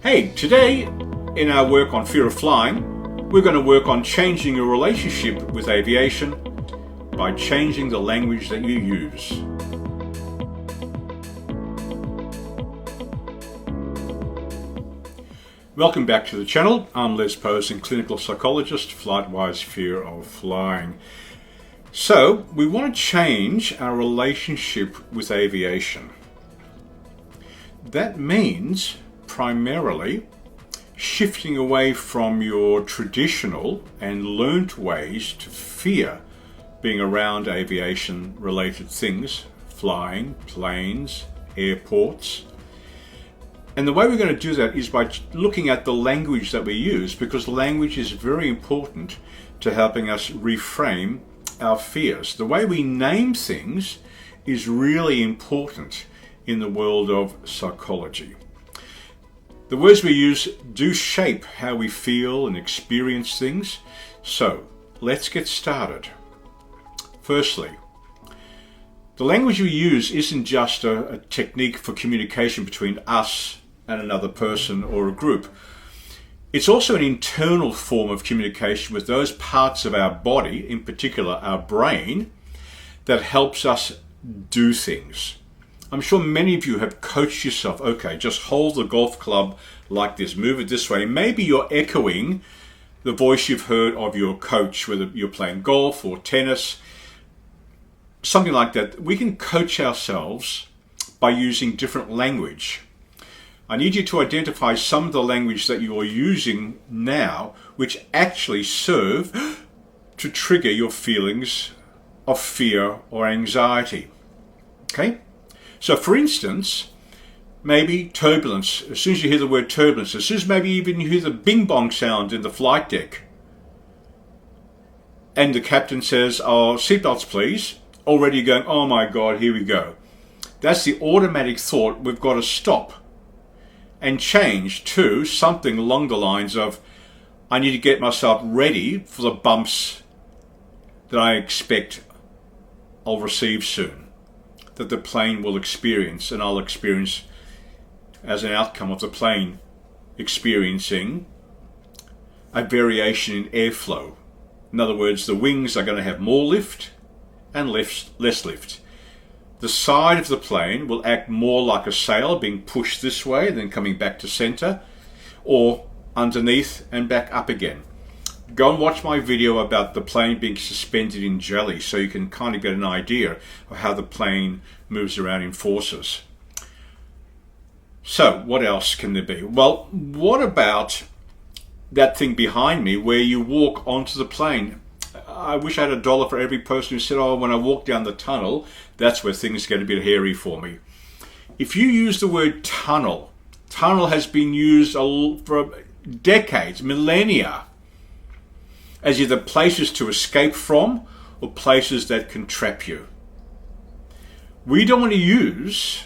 Hey, today in our work on fear of flying, we're going to work on changing your relationship with aviation by changing the language that you use. Welcome back to the channel. I'm Les Posen, clinical psychologist, FlightWise Fear of Flying. So, we want to change our relationship with aviation. That means primarily shifting away from your traditional and learnt ways to fear being around aviation related things, flying, planes, airports. And the way we're going to do that is by looking at the language that we use, because language is very important to helping us reframe our fears. The way we name things is really important in the world of psychology. The words we use do shape how we feel and experience things. So let's get started. Firstly, the language we use isn't just a technique for communication between us and another person or a group. It's also an internal form of communication with those parts of our body, in particular our brain, that helps us do things. I'm sure many of you have coached yourself, okay, just hold the golf club like this, move it this way. Maybe you're echoing the voice you've heard of your coach, whether you're playing golf or tennis, something like that. We can coach ourselves by using different language. I need you to identify some of the language that you're using now, which actually serve to trigger your feelings of fear or anxiety. Okay? So for instance, maybe turbulence. As soon as you hear the word turbulence, as soon as maybe even you hear the bing bong sound in the flight deck, and the captain says, "Oh, seatbelts please," already you're going, "Oh my God, here we go." That's the automatic thought. We've got to stop and change to something along the lines of, I need to get myself ready for the bumps that I expect I'll receive soon, that the plane will experience, and I'll experience as an outcome of the plane experiencing a variation in airflow. In other words, the wings are going to have more lift and less lift. The side of the plane will act more like a sail, being pushed this way, then coming back to center, or underneath and back up again. Go and watch my video about the plane being suspended in jelly, so you can kind of get an idea of how the plane moves around in forces. So, what else can there be? Well, what about that thing behind me where you walk onto the plane? I wish I had $1 for every person who said, "Oh, when I walk down the tunnel, that's where things get a bit hairy for me." If you use the word tunnel has been used for decades, millennia, as either places to escape from or places that can trap you. We don't want to use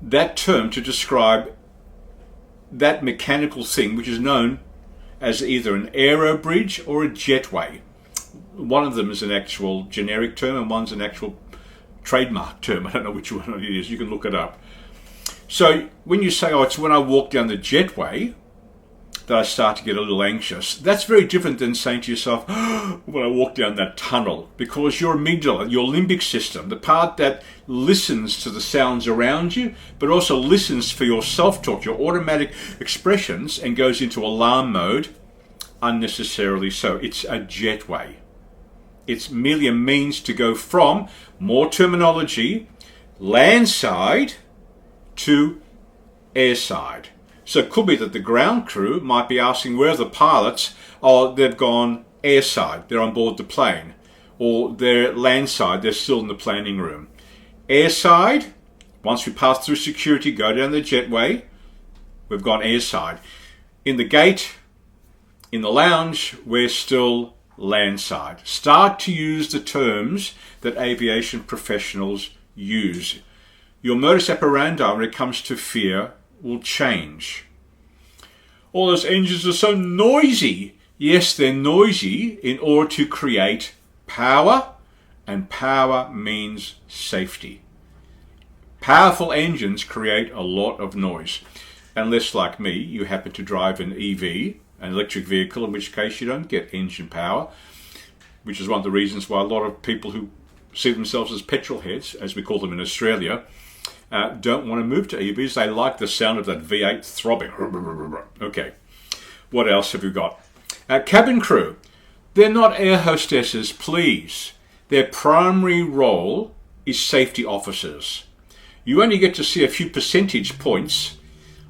that term to describe that mechanical thing which is known as either an aero bridge or a jetway. One of them is an actual generic term and one's an actual trademark term. I don't know which one it is. You can look it up. So when you say, "Oh, it's when I walk down the jetway that I start to get a little anxious," that's very different than saying to yourself, "Oh, when I walk down that tunnel," because your amygdala, your limbic system, the part that listens to the sounds around you, but also listens for your self-talk, your automatic expressions, and goes into alarm mode unnecessarily. So it's a jetway. It's merely a means to go from, more terminology, landside to airside. So it could be that the ground crew might be asking, where are the pilots? Oh, they've gone airside, they're on board the plane. Or they're landside, they're still in the planning room. Airside, once we pass through security, go down the jetway, we've gone airside. In the gate, in the lounge, we're still landside. Start to use the terms that aviation professionals use. Your modus operandi when it comes to fear will change. All those engines are so noisy. Yes, they're noisy in order to create power, and power means safety. Powerful engines create a lot of noise. unless, like me, you happen to drive an EV, an electric vehicle, in which case you don't get engine power, which is one of the reasons why a lot of people who see themselves as petrol heads, as we call them in Australia, don't want to move to EVs. They like the sound of that V8 throbbing. Okay, what else have we got? Cabin crew. They're not air hostesses, please. Their primary role is safety officers. You only get to see a few percentage points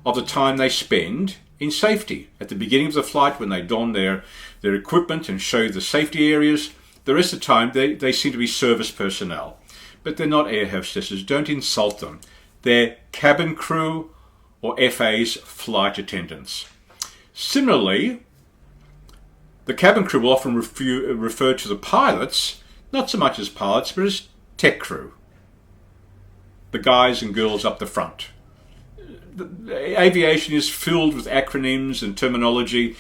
of the time they spend in safety. At the beginning of the flight, when they don their equipment and show you the safety areas, the rest of the time they seem to be service personnel. But they're not air hostesses. Don't insult them. They're cabin crew or FA's, flight attendants. Similarly, the cabin crew will often refer to the pilots, not so much as pilots, but as tech crew. The guys and girls up the front. Aviation is filled with acronyms and terminology.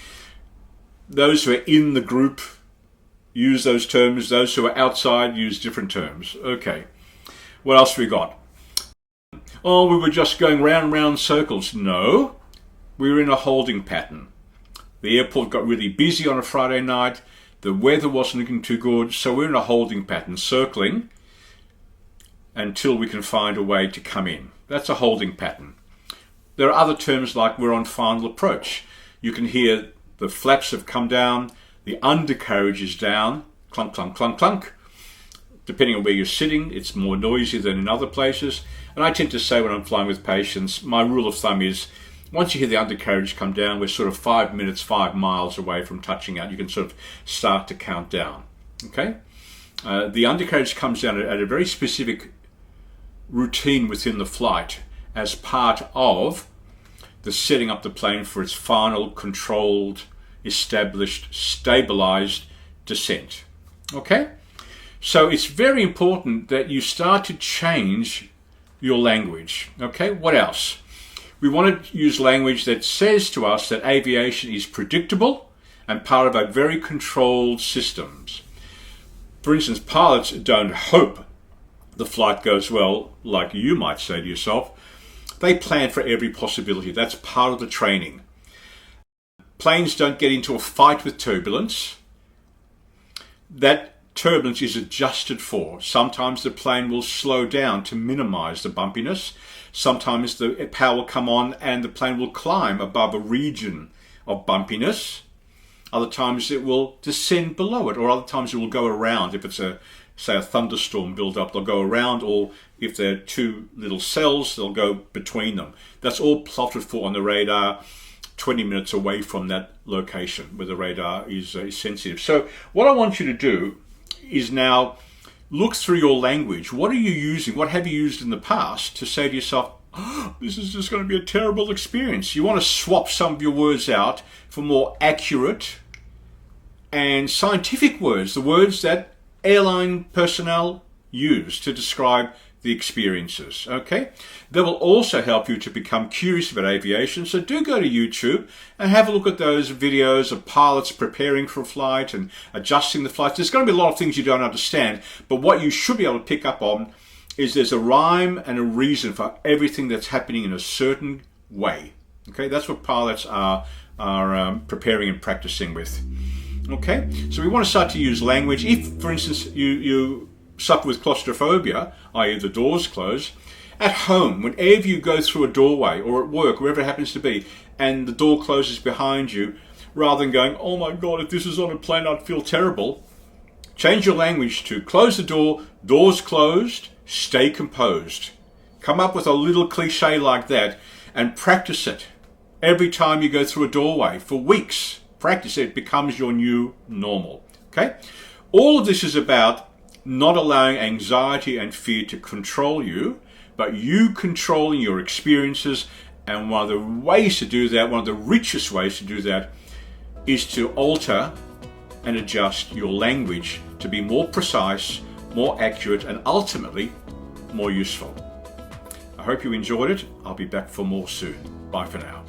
Those who are in the group use those terms. Those who are outside use different terms. Okay. What else have we got? Oh, we were just going round and round circles. No. We were in a holding pattern. The airport got really busy on a Friday night. The weather wasn't looking too good. So we're in a holding pattern, circling until we can find a way to come in. That's a holding pattern. There are other terms like we're on final approach. You can hear the flaps have come down, the undercarriage is down, clunk, clunk, clunk, clunk. Depending on where you're sitting, it's more noisy than in other places. And I tend to say when I'm flying with patients, my rule of thumb is once you hear the undercarriage come down, we're sort of 5 minutes, 5 miles away from touching out. You can sort of start to count down. Okay? The undercarriage comes down at a very specific routine within the flight as part of the setting up the plane for its final controlled, established, stabilized descent. Okay? So it's very important that you start to change your language. Okay? What else? We want to use language that says to us that aviation is predictable and part of a very controlled systems. For instance, pilots don't hope the flight goes well, like you might say to yourself. They plan for every possibility. That's part of the training. Planes don't get into a fight with turbulence. That turbulence is adjusted for. Sometimes the plane will slow down to minimize the bumpiness. Sometimes the power will come on and the plane will climb above a region of bumpiness. Other times it will descend below it, or other times it will go around. If it's say a thunderstorm build up, they'll go around, or if they're two little cells, they'll go between them. That's all plotted for on the radar 20 minutes away from that location where the radar is sensitive. So what I want you to do is now look through your language. What are you using? What have you used in the past to say to yourself, oh, this is just going to be a terrible experience? You want to swap some of your words out for more accurate and scientific words, the words that airline personnel use to describe the experiences. Okay, that will also help you to become curious about aviation. So do go to YouTube and have a look at those videos of pilots preparing for a flight and adjusting the flights. There's going to be a lot of things you don't understand, but what you should be able to pick up on is there's a rhyme and a reason for everything that's happening in a certain way. Okay, that's what pilots are preparing and practicing with. Okay, so we want to start to use language. If, for instance, you suffer with claustrophobia, i.e. the doors close, at home, whenever you go through a doorway or at work, wherever it happens to be, and the door closes behind you, rather than going, oh my God, if this was on a plane, I'd feel terrible, change your language to close the door, doors closed, stay composed. Come up with a little cliche like that and practice it every time you go through a doorway for weeks. Practice it, becomes your new normal. Okay? All of this is about not allowing anxiety and fear to control you, but you controlling your experiences. And one of the ways to do that, one of the richest ways to do that, is to alter and adjust your language to be more precise, more accurate, and ultimately more useful. I hope you enjoyed it. I'll be back for more soon. Bye for now.